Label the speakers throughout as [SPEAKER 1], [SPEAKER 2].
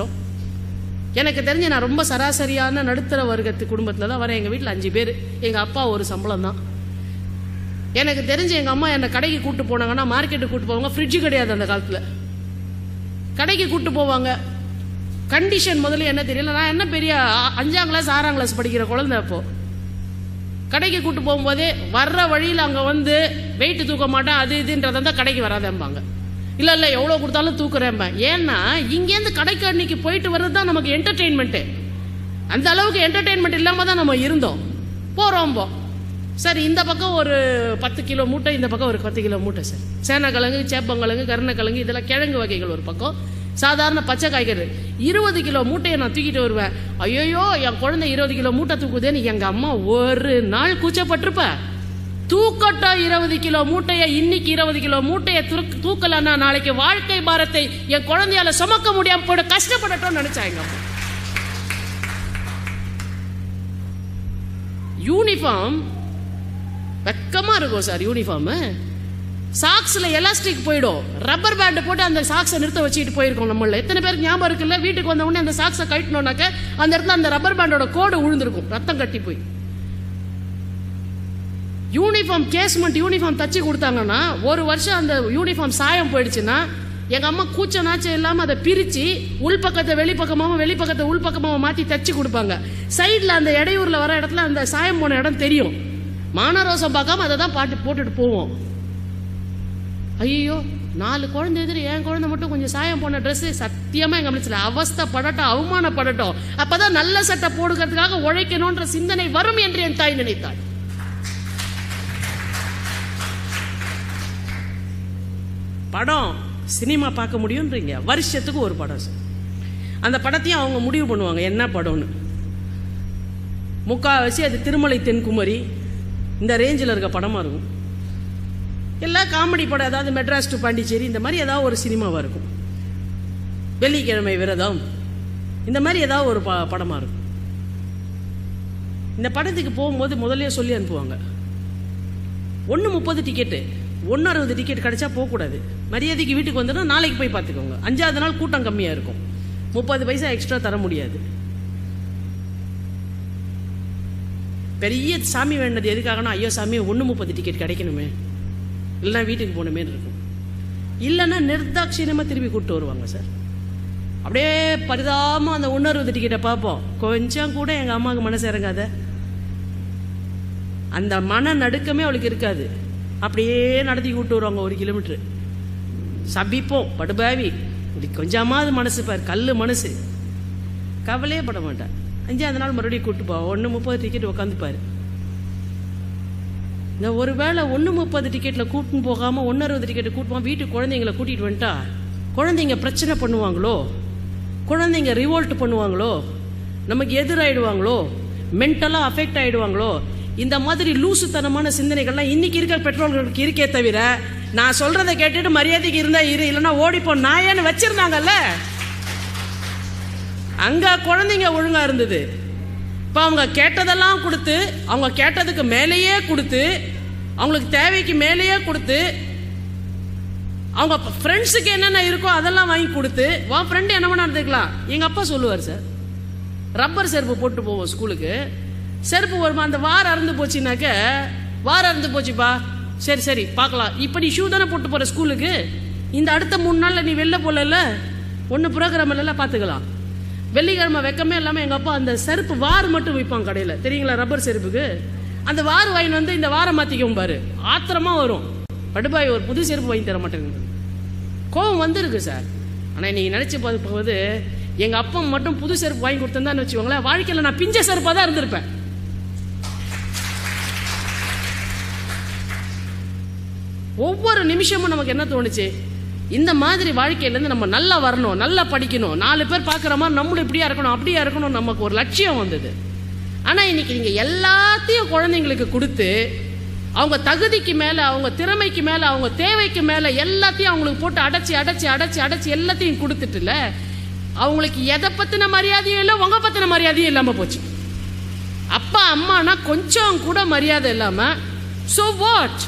[SPEAKER 1] சாப்பிட்டோம். எனக்கு தெரிஞ்சு நான் ரொம்ப சராசரியான நடுத்தர வர்க்கத்து குடும்பத்தில் தான் வரேன். எங்கள் வீட்டில் 5 பேர், எங்கள் அப்பா ஒரு சம்பளம் தான். எனக்கு தெரிஞ்சு எங்கள் அம்மா என்னை கடைக்கு கூப்பிட்டு போனாங்கன்னா மார்க்கெட்டுக்கு கூப்பிட்டு போவாங்க. ஃப்ரிட்ஜு கிடையாது அந்த காலத்தில். கடைக்கு கூப்பிட்டு போவாங்க. கண்டிஷன் முதல்ல என்ன தெரியல, நான் என்ன பெரிய 5ஆம் கிளாஸ் 6ஆம் கிளாஸ் படிக்கிற குழந்தை. அப்போ கடைக்கு கூப்பிட்டு போகும்போதே வர்ற வழியில் அங்கே வந்து வெயிட்டு தூக்க மாட்டேன் அது இதுன்றதை தான் கடைக்கு வராதேம்பாங்க. இல்லை இல்லை எவ்வளோ கொடுத்தாலும் தூக்குறேன்பேன். ஏன்னா இங்கேருந்து கடைக்கு அன்னைக்கு போயிட்டு வர்றது தான் நமக்கு என்டர்டெயின்மெண்ட்டு. அந்த அளவுக்கு என்டர்டெயின்மெண்ட் இல்லாமல் தான் நம்ம இருந்தோம். போகிறோம்போ சரி, இந்த பக்கம் ஒரு 10 கிலோ மூட்டை, இந்த பக்கம் ஒரு 10 கிலோ மூட்டை. சார் சேனக்கிழங்கு, சேப்பங்கிழங்கு, கருணக்கிழங்கு, இதெல்லாம் கிழங்கு வகைகள் ஒரு பக்கம், சாதாரண பச்சை காய்கறி 20 கிலோ மூட்டையை நான் தூக்கிட்டு வருவேன். ஐயோயோ என் குழந்தை 20 கிலோ மூட்டை தூக்குதேன்னு எங்கள் அம்மா ஒரு நாள் கூச்சப்பட்டிருப்பேன். தூக்கட்டும் 20 கிலோ மூட்டையை, இன்னைக்கு 20 கிலோ மூட்டையை தூக்கலன்னா நாளைக்கு வாழ்க்கை பாரத்தை என் குழந்தையால சுமக்க முடியாம போட கஷ்டப்படட்டும் நினைச்சாங்க. யூனிஃபார்ம் வெக்கமா இருக்கும் சார். யூனிஃபார்ம் சாக்ஸ்ல எலாஸ்டிக் போயிடும், ரப்பர் பேண்ட் போட்டு அந்த சாக்ஸை நிறுத்த வச்சுட்டு போயிருக்கோம். நம்மள எத்தனை பேருக்கு ஞாபகம் இருக்குல்ல, வீட்டுக்கு வந்த உடனே அந்த சாக்ஸை கட்டணும்னாக்க அந்த இடத்துல அந்த ரப்பர் பேண்டோட கோடு விழுந்திருக்கும், ரத்தம் கட்டி போய். யூனிஃபார்ம் கேஸ்மெண்ட் யூனிஃபார்ம் தச்சு கொடுத்தாங்கன்னா ஒரு வருஷம் அந்த யூனிஃபார்ம் சாயம் போயிடுச்சுன்னா எங்கள் அம்மா கூச்ச நாச்சம் இல்லாமல் அதை பிரித்து உள்பக்கத்தை வெளிப்பக்கமாகவும் வெளிப்பக்கத்தை உள்பக்கமாகவும் மாற்றி தச்சு கொடுப்பாங்க. சைடில் அந்த இடையூரில் வர இடத்துல அந்த சாயம் போன இடம் தெரியும். மானரோசம் பார்க்காம அதை தான் போட்டுட்டு போவோம். ஐயோ 4 குழந்தை எதிரி என் குழந்தை மட்டும் கொஞ்சம் சாயம் போன ட்ரெஸ்ஸு சத்தியமாக எங்கள் மனசில் அவஸ்தைப்படட்டும், அவமானப்படட்டும், அப்போ தான் நல்ல சட்டை போடுக்கிறதுக்காக உழைக்கணுன்ற சிந்தனை வரும் என்று என் தாய் நினைத்தாள். படம் சினிமா பார்க்க முடியும்ன்றீங்க, வருஷத்துக்கு ஒரு படம் சார். அந்த படத்தையும் அவங்க முடிவு பண்ணுவாங்க என்ன படம்னு. முக்கால்வாசி அது திருமலை தென்குமரி இந்த ரேஞ்சில் இருக்க படமாக இருக்கும். எல்லா காமெடி படம், ஏதாவது மெட்ராஸ் டு பாண்டிச்சேரி இந்த மாதிரி ஏதாவது ஒரு சினிமாவாக இருக்கும். வெள்ளிக்கிழமை விரதம் இந்த மாதிரி ஏதாவது ஒரு படமாக இருக்கும். இந்த படத்துக்கு போகும்போது முதல்ல சொல்லி அனுப்புவாங்க 1:30 டிக்கெட்டு, 1:60 டிக்கெட் கிடைச்சா போகக்கூடாது, மரியாதைக்கு வீட்டுக்கு வந்துடும், நாளைக்கு போய் பார்த்துக்கோங்க. 5ஆவது நாள் கூட்டம் கம்மியாக இருக்கும், 30 பைசா எக்ஸ்ட்ரா தர முடியாது. பெரிய சாமி வேண்டது எதுக்காகனா, ஐயோ சாமி 1:30 டிக்கெட் கிடைக்கணுமே, இல்லைன்னா வீட்டுக்கு போகணுமே இருக்கும். இல்லைன்னா நிர்தாட்சியமாக திருப்பி கூப்பிட்டு வருவாங்க சார். அப்படியே பரிதாபமாக அந்த 1:60 டிக்கெட்டை பார்ப்போம். கொஞ்சம் கூட எங்கள் அம்மாவுக்கு மனசு இறங்காத, அந்த மன நடுக்கமே அவளுக்கு இருக்காது. அப்படியே நடத்தி கூப்பிட்டு வருவாங்க 1 கிலோமீட்டரு. சபிப்போம், படுபாவி, இப்படி கொஞ்சமாவது மனசு பாரு, கல் மனசு, கவலையே பட மாட்டேன். 5ஆவது நாள் மறுபடியும் கூப்பிட்டு போவோம். 1:30 டிக்கெட் உட்காந்துப்பாரு. இந்த ஒரு வேளை 1:30 டிக்கெட்டில் கூட்டின்னு போகாமல் 1:60 டிக்கெட்டு கூட்டுவோம். வீட்டுக்கு குழந்தைங்களை கூட்டிகிட்டு வந்துட்டா குழந்தைங்க பிரச்சனை பண்ணுவாங்களோ, குழந்தைங்க ரிவோல்ட் பண்ணுவாங்களோ, நமக்கு எதிராயிடுவாங்களோ, மென்டலாக அஃபெக்ட் ஆகிடுவாங்களோ, இந்த மாதிரி லூசுத்தனமான சிந்தனைகள்லாம் இன்னைக்கு இருக்கிற பெற்றோர்களுக்கு இருக்கே தவிர, நான் சொல்றதை கேட்டுட்டு மரியாதைக்கு இருந்தா இரு, இல்லைன்னா ஓடிப்போம் நாயன்னு வச்சிருந்தாங்கல்ல, அங்க குழந்தைங்க ஒழுங்கா இருந்தது. இப்போ அவங்க கேட்டதெல்லாம் கொடுத்து, அவங்க கேட்டதுக்கு மேலேயே கொடுத்து, அவங்களுக்கு தேவைக்கு மேலேயே கொடுத்து, அவங்க ஃப்ரெண்ட்ஸுக்கு என்னென்ன இருக்கோ அதெல்லாம் வாங்கி கொடுத்து, உன் ஃப்ரெண்டு என்ன பண்ண எடுத்துக்கலாம். எங்கள் அப்பா சொல்லுவார் சார், ரப்பர் செருப்பு போட்டு போவோம் ஸ்கூலுக்கு. செருப்பு வருமா, அந்த வாரம் அறுந்து போச்சுனாக்க, வாரம் அறுந்து போச்சுப்பா, சரி சரி பார்க்கலாம், இப்போ நீ ஷூ தானே போட்டு போகிற ஸ்கூலுக்கு, இந்த அடுத்த 3 நாளில் நீ வெளில போகல, ஒன்று ப்ரோக்ராம் எல்லாம் பார்த்துக்கலாம். வெள்ளிக்கிழமை வெக்கமே இல்லாமல் எங்கள் அப்பா அந்த செருப்பு வார் மட்டும் விற்பாங்க கடையில், தெரியுங்களா, ரப்பர் செருப்புக்கு. அந்த வார் வாங்கி வந்து இந்த வாரம் மாற்றிக்கும் பாரு, ஆத்திரமாக வரும், படுபாய் ஒரு புது செருப்பு வாங்கி தர மாட்டேங்குது, கோவம் வந்துருக்கு சார். ஆனால் நீங்கள் நினச்சி பார்க்கும்போது எங்கள் அப்பா மட்டும் புது செருப்பு வாங்கி கொடுத்துருந்தான்னு வச்சுக்கோங்களேன், வாழ்க்கையில் நான் பிஞ்ச செருப்பாக தான் இருந்திருப்பேன். ஒவ்வொரு நிமிஷமும் நமக்கு என்ன தோணுச்சு, இந்த மாதிரி வாழ்க்கையிலேருந்து நம்ம நல்லா வரணும், நல்லா படிக்கணும், 4 பேர் பார்க்குற மாதிரி நம்மளும் இப்படியா இருக்கணும் அப்படியா இருக்கணும், நமக்கு ஒரு லட்சியம் வந்தது. ஆனால் இன்னைக்கு நீங்கள் எல்லாத்தையும் குழந்தைங்களுக்கு கொடுத்து, அவங்க தகுதிக்கு மேலே, அவங்க திறமைக்கு மேலே, அவங்க தேவைக்கு மேலே எல்லாத்தையும் அவங்களுக்கு போட்டு அடைச்சி அடைச்சி அடைச்சி அடைச்சி எல்லாத்தையும் கொடுத்துட்டுல, அவங்களுக்கு எதை பற்றின மரியாதையும் இல்லை, உங்க பற்றின மரியாதையும் இல்லாமல் போச்சு. அப்பா அம்மானா கொஞ்சம் கூட மரியாதை இல்லாமல், so what,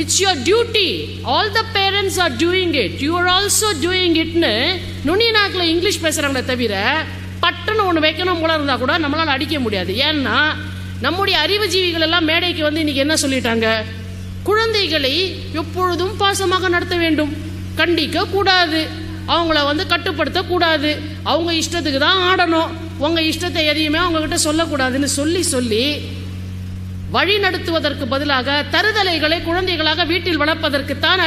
[SPEAKER 1] it's your duty, all the parents are doing it, you are also doing இட்னு நுனி நாக்கில் இங்கிலீஷ் பேசுகிறாங்களே தவிர பட்டுன்னு ஒன்று வைக்கணும் போல இருந்தால் கூட நம்மளால் அடிக்க முடியாது. ஏன்னா நம்முடைய அறிவுஜீவிகள் எல்லாம் மேடைக்கு வந்து இன்னைக்கு என்ன சொல்லிட்டாங்க, குழந்தைகளை எப்பொழுதும் பாசமாக நடத்த வேண்டும், கண்டிக்க கூடாது, அவங்கள வந்து கட்டுப்படுத்த கூடாது, அவங்க இஷ்டத்துக்கு தான் ஆடணும், உங்க இஷ்டத்தை எதையுமே அவங்க கிட்ட சொல்லக்கூடாதுன்னு சொல்லி சொல்லி வழி நடத்துவதற்கு பதிலாக தருதலைகளை குழந்தைகளாக வீட்டில் வளர்ப்பதற்கு தான்